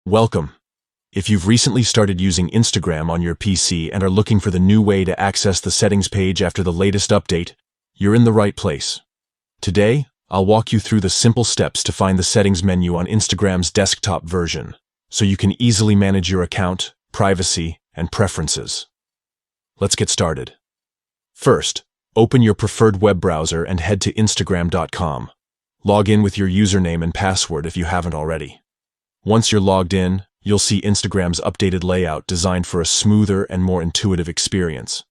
Welcome. If you've recently started using Instagram on your PC and are looking for the new way to access the settings page after the latest update, you're in the right place. Today, I'll walk you through the simple steps to find the settings menu on Instagram's desktop version, so you can easily manage your account, privacy, and preferences. Let's get started. First, open your preferred web browser and head to Instagram.com. Log in with your username and password if you haven't already. Once you're logged in, you'll see Instagram's updated layout designed for a smoother and more intuitive experience.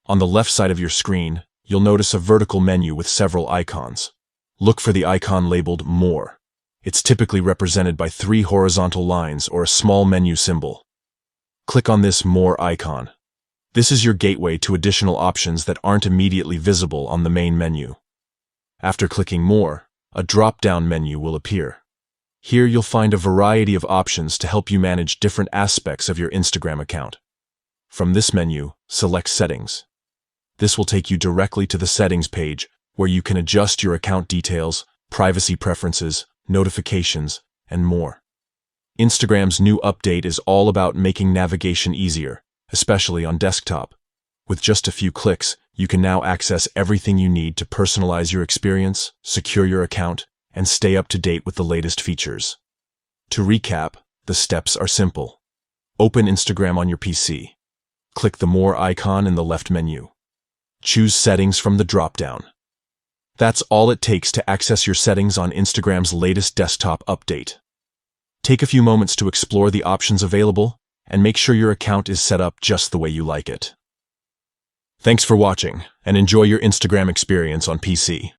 On the left side of your screen, you'll notice a vertical menu with several icons. Look for the icon labeled More. It's typically represented by 3 horizontal lines or a small menu symbol. Click on this More icon. This is your gateway to additional options that aren't immediately visible on the main menu. After clicking More, a drop-down menu will appear. Here you'll find a variety of options to help you manage different aspects of your Instagram account. From this menu, select Settings. This will take you directly to the settings page where you can adjust your account details, privacy preferences, notifications, and more. Instagram's new update is all about making navigation easier, especially on desktop. With just a few clicks, you can now access everything you need to personalize your experience, secure your account, and stay up to date with the latest features. To recap, the steps are simple. Open Instagram on your PC. Click the More icon in the left menu. Choose Settings from the drop-down. That's all it takes to access your settings on Instagram's latest desktop update. Take a few moments to explore the options available and make sure your account is set up just the way you like it. Thanks for watching, and enjoy your Instagram experience on PC.